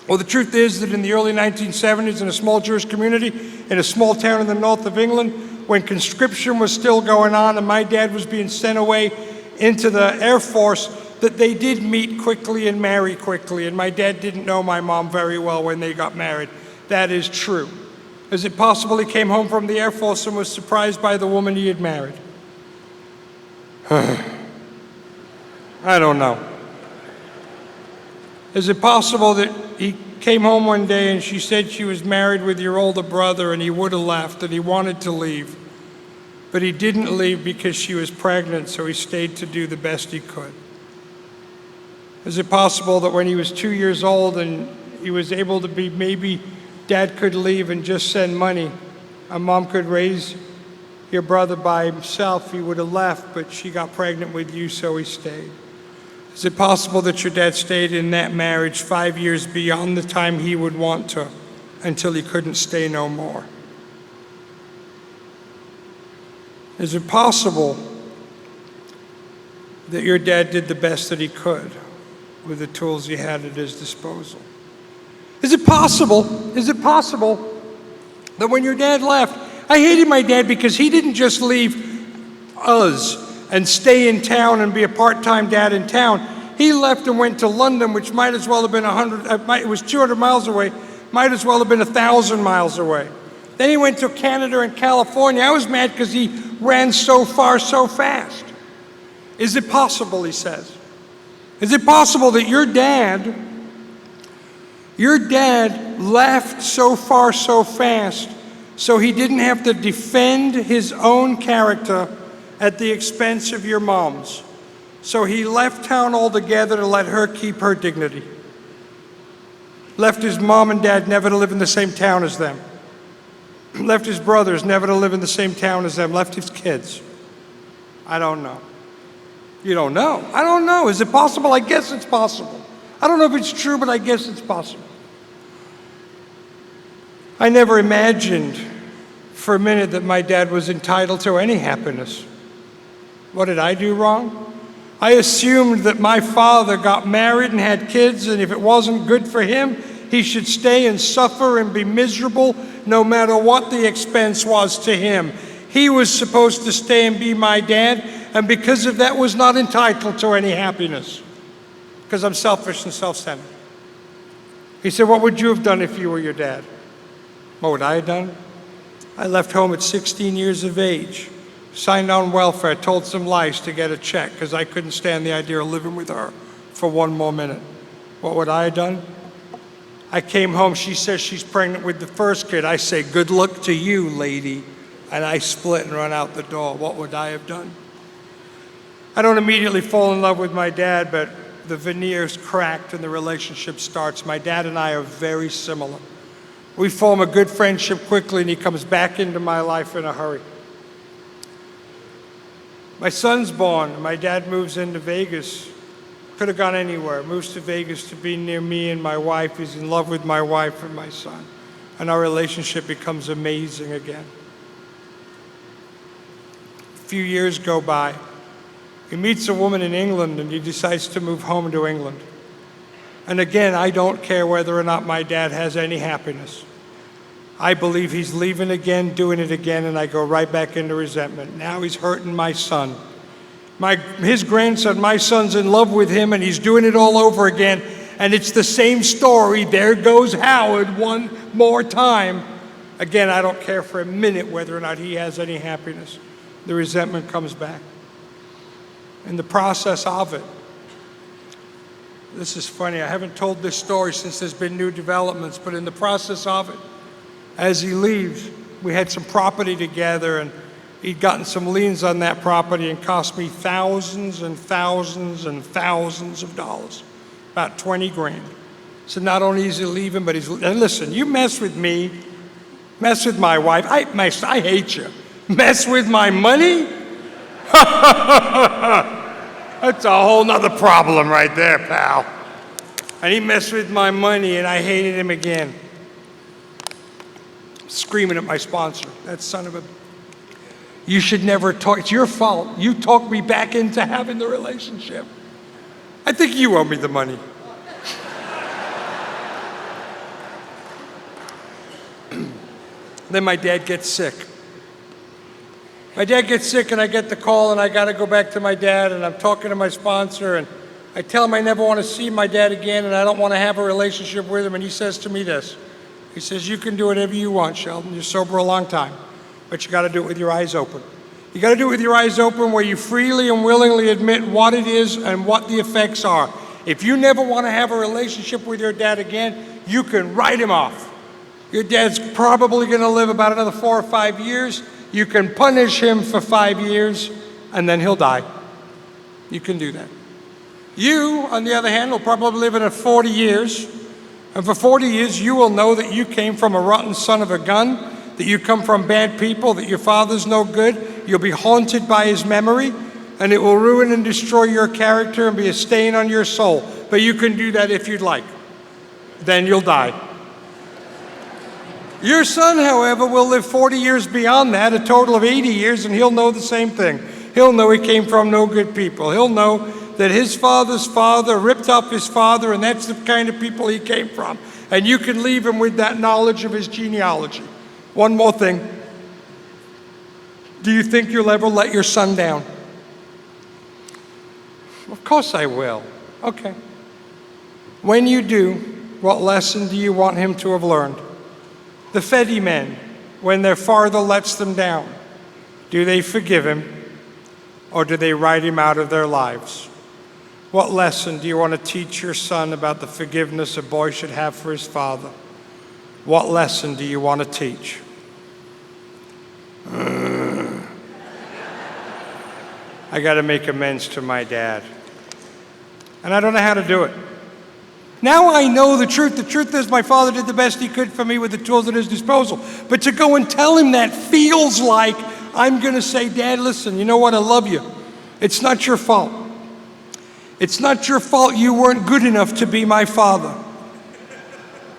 Well, the truth is that in the early 1970s, in a small Jewish community, in a small town in the north of England, when conscription was still going on and my dad was being sent away into the Air Force, that they did meet quickly and marry quickly. And my dad didn't know my mom very well when they got married. That is true. Is it possible he came home from the Air Force and was surprised by the woman he had married? I don't know. Is it possible that he came home one day and she said she was married with your older brother and he would have left and he wanted to leave, but he didn't leave because she was pregnant, so he stayed to do the best he could? Is it possible that when he was 2 years old and he was able to be, maybe Dad could leave and just send money, and Mom could raise your brother by himself, he would have left, but she got pregnant with you, so he stayed. Is it possible that your dad stayed in that marriage 5 years beyond the time he would want to, until he couldn't stay no more? Is it possible that your dad did the best that he could with the tools he had at his disposal? Is it possible that when your dad left, I hated my dad because he didn't just leave us and stay in town and be a part-time dad in town. He left and went to London, which might as well have been it was 200 miles away, might as well have been 1,000 miles away. Then he went to Canada and California. I was mad because he ran so far so fast. Is it possible, he says, is it possible that your dad left so far so fast so he didn't have to defend his own character at the expense of your mom's? So he left town altogether to let her keep her dignity. Left his mom and dad never to live in the same town as them. Left his brothers never to live in the same town as them. Left his kids. I don't know. You don't know. I don't know. Is it possible? I guess it's possible. I don't know if it's true, but I guess it's possible. I never imagined for a minute that my dad was entitled to any happiness. What did I do wrong? I assumed that my father got married and had kids, and if it wasn't good for him, he should stay and suffer and be miserable no matter what the expense was to him. He was supposed to stay and be my dad, and because of that was not entitled to any happiness, because I'm selfish and self-centered. He said, what would you have done if you were your dad? What would I have done? I left home at 16 years of age, signed on welfare, told some lies to get a check because I couldn't stand the idea of living with her for one more minute. What would I have done? I came home, she says she's pregnant with the first kid. I say, good luck to you, lady. And I split and run out the door. What would I have done? I don't immediately fall in love with my dad, but the veneer's cracked and the relationship starts. My dad and I are very similar. We form a good friendship quickly, and he comes back into my life in a hurry. My son's born, and my dad moves into Vegas. Could have gone anywhere. Moves to Vegas to be near me and my wife. He's in love with my wife and my son. And our relationship becomes amazing again. A few years go by. He meets a woman in England, and he decides to move home to England. And again, I don't care whether or not my dad has any happiness. I believe he's leaving again, doing it again, and I go right back into resentment. Now he's hurting my son. His grandson, my son's in love with him, and he's doing it all over again. And it's the same story. There goes Howard one more time. Again, I don't care for a minute whether or not he has any happiness. The resentment comes back. In the process of it, this is funny, I haven't told this story since there's been new developments, but in the process of it, as he leaves, we had some property together, and he'd gotten some liens on that property and cost me thousands and thousands and thousands of dollars, about 20 grand. So not only is he leaving, but and listen, you mess with me, mess with my wife, I hate you. Mess with my money? That's a whole nother problem right there, pal. And he messed with my money, and I hated him again. Screaming at my sponsor, that son of a... You should never talk, it's your fault. You talked me back into having the relationship. I think you owe me the money. Then my dad gets sick. My dad gets sick, and I get the call, and I got to go back to my dad, and I'm talking to my sponsor, and I tell him I never want to see my dad again, and I don't want to have a relationship with him, and he says to me this. He says, you can do whatever you want, Sheldon. You're sober a long time, but you got to do it with your eyes open. You got to do it with your eyes open where you freely and willingly admit what it is and what the effects are. If you never want to have a relationship with your dad again, you can write him off. Your dad's probably going to live about another 4 or 5 years. You can punish him for 5 years, and then he'll die. You can do that. You, on the other hand, will probably live another 40 years, And for 40 years, you will know that you came from a rotten son of a gun, that you come from bad people, that your father's no good. You'll be haunted by his memory, and it will ruin and destroy your character and be a stain on your soul. But you can do that if you'd like. Then you'll die. Your son, however, will live 40 years beyond that, a total of 80 years, and he'll know the same thing. He'll know he came from no good people. He'll know that his father's father ripped up his father, and that's the kind of people he came from. And you can leave him with that knowledge of his genealogy. One more thing. Do you think you'll ever let your son down? Of course I will. Okay. When you do, what lesson do you want him to have learned? The Fedi men, when their father lets them down, do they forgive him, or do they write him out of their lives? What lesson do you want to teach your son about the forgiveness a boy should have for his father? What lesson do you want to teach? I got to make amends to my dad. And I don't know how to do it. Now I know the truth. The truth is my father did the best he could for me with the tools at his disposal. But to go and tell him that feels like I'm going to say, Dad, listen, you know what? I love you. It's not your fault. It's not your fault you weren't good enough to be my father.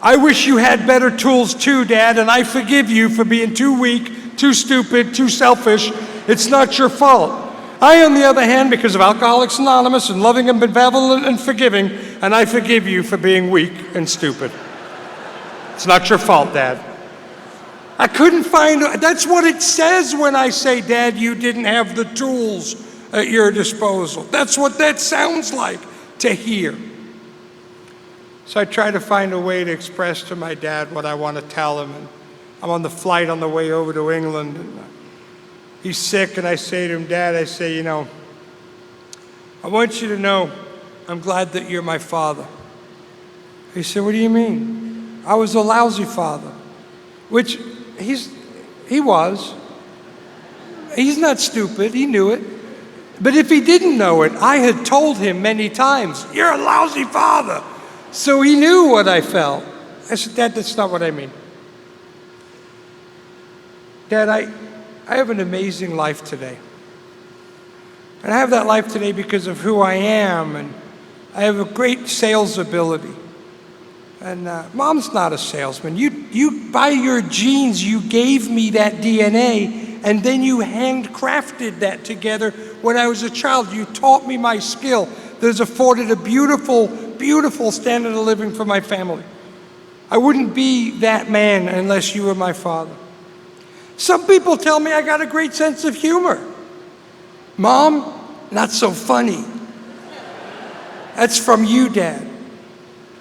I wish you had better tools too, Dad, and I forgive you for being too weak, too stupid, too selfish. It's not your fault. I, on the other hand, because of Alcoholics Anonymous and loving and benevolent and forgiving, and I forgive you for being weak and stupid. It's not your fault, Dad. I couldn't find, that's what it says when I say, Dad, you didn't have the tools at your disposal. That's what that sounds like to hear. So I try to find a way to express to my dad what I want to tell him. And I'm on the flight on the way over to England. And he's sick, and I say to him, Dad, I say, you know, I want you to know I'm glad that you're my father. He said, what do you mean? I was a lousy father, which he was. He's not stupid. He knew it. But if he didn't know it, I had told him many times, you're a lousy father. So he knew what I felt. I said, Dad, that's not what I mean. Dad, I have an amazing life today. And I have that life today because of who I am, and I have a great sales ability. And Mom's not a salesman. You by your genes, you gave me that DNA, and then you handcrafted that together when I was a child. You taught me my skill that has afforded a beautiful, beautiful standard of living for my family. I wouldn't be that man unless you were my father. Some people tell me I got a great sense of humor. Mom, not so funny. That's from you, Dad.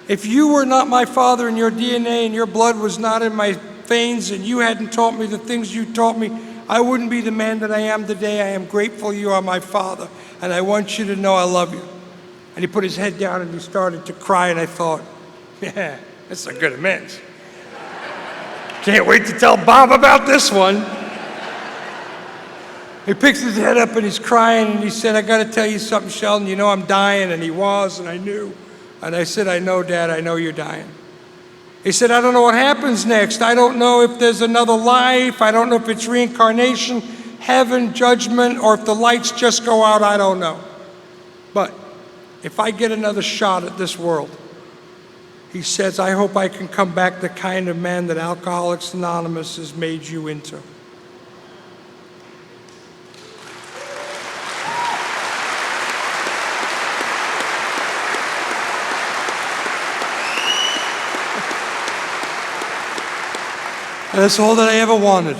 If you were not my father and your DNA and your blood was not in my veins and you hadn't taught me the things you taught me, I wouldn't be the man that I am today. I am grateful you are my father, and I want you to know I love you. And he put his head down and he started to cry, and I thought, yeah, that's a good amends. Can't wait to tell Bob about this one. He picks his head up and he's crying, and he said, I got to tell you something, Sheldon. You know I'm dying. And he was, and I knew. And I said, I know, Dad, I know you're dying. He said, I don't know what happens next. I don't know if there's another life. I don't know if it's reincarnation, heaven, judgment, or if the lights just go out. I don't know. But if I get another shot at this world, he says, I hope I can come back the kind of man that Alcoholics Anonymous has made you into. And that's all that I ever wanted,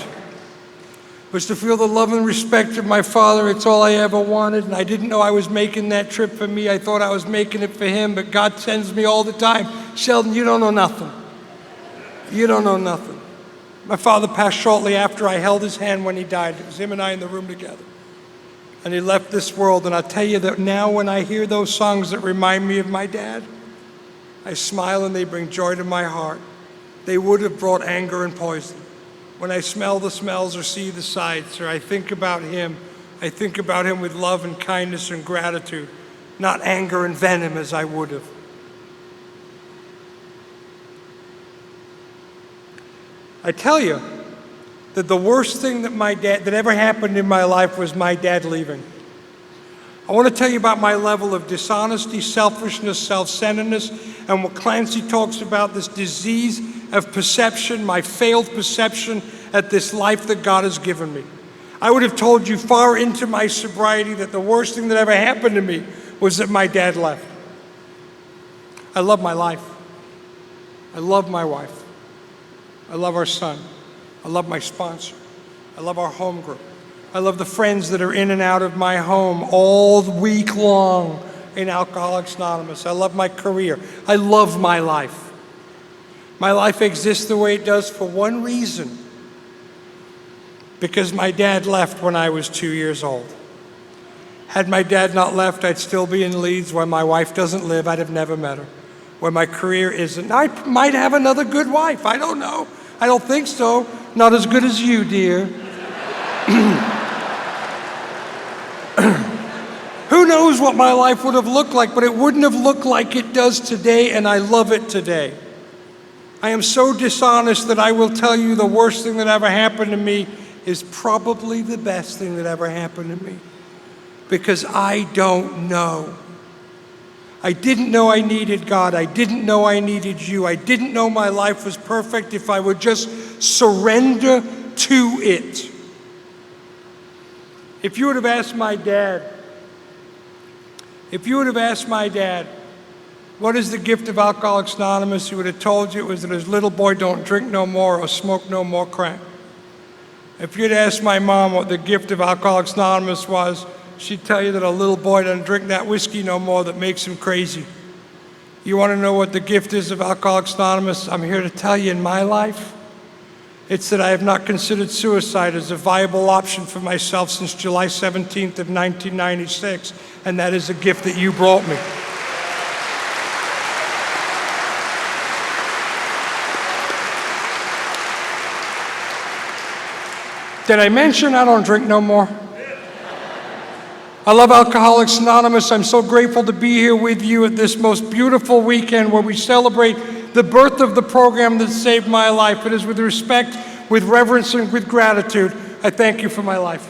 was to feel the love and respect of my father. It's all I ever wanted, and I didn't know I was making that trip for me. I thought I was making it for him, but God sends me all the time. Sheldon, you don't know nothing. You don't know nothing. My father passed shortly after I held his hand when he died. It was him and I in the room together. And he left this world, and I'll tell you that now when I hear those songs that remind me of my dad, I smile and they bring joy to my heart. They would have brought anger and poison. When I smell the smells or see the sights, or I think about him with love and kindness and gratitude, not anger and venom as I would have. I tell you that the worst thing that ever happened in my life was my dad leaving. I want to tell you about my level of dishonesty, selfishness, self-centeredness, and what Clancy talks about, this disease of perception, my failed perception at this life that God has given me. I would have told you far into my sobriety that the worst thing that ever happened to me was that my dad left. I love my life. I love my wife. I love our son. I love my sponsor. I love our home group. I love the friends that are in and out of my home all week long in Alcoholics Anonymous. I love my career. I love my life. My life exists the way it does for one reason: because my dad left when I was 2 years old. Had my dad not left, I'd still be in Leeds where my wife doesn't live. I'd have never met her. Where my career isn't. I might have another good wife. I don't know. I don't think so. Not as good as you, dear. Who knows what my life would have looked like, but it wouldn't have looked like it does today, and I love it today. I am so dishonest that I will tell you the worst thing that ever happened to me is probably the best thing that ever happened to me, because I don't know. I didn't know I needed God. I didn't know I needed you. I didn't know my life was perfect if I would just surrender to it. If you would have asked my dad, what is the gift of Alcoholics Anonymous, he would have told you it was that his little boy don't drink no more or smoke no more crack. If you'd asked my mom what the gift of Alcoholics Anonymous was, she'd tell you that a little boy doesn't drink that whiskey no more that makes him crazy. You want to know what the gift is of Alcoholics Anonymous? I'm here to tell you in my life, it's that I have not considered suicide as a viable option for myself since July 17th of 1996, and that is a gift that you brought me. Did I mention I don't drink no more? I love Alcoholics Anonymous. I'm so grateful to be here with you at this most beautiful weekend where we celebrate the birth of the program that saved my life. It is with respect, with reverence, and with gratitude, I thank you for my life.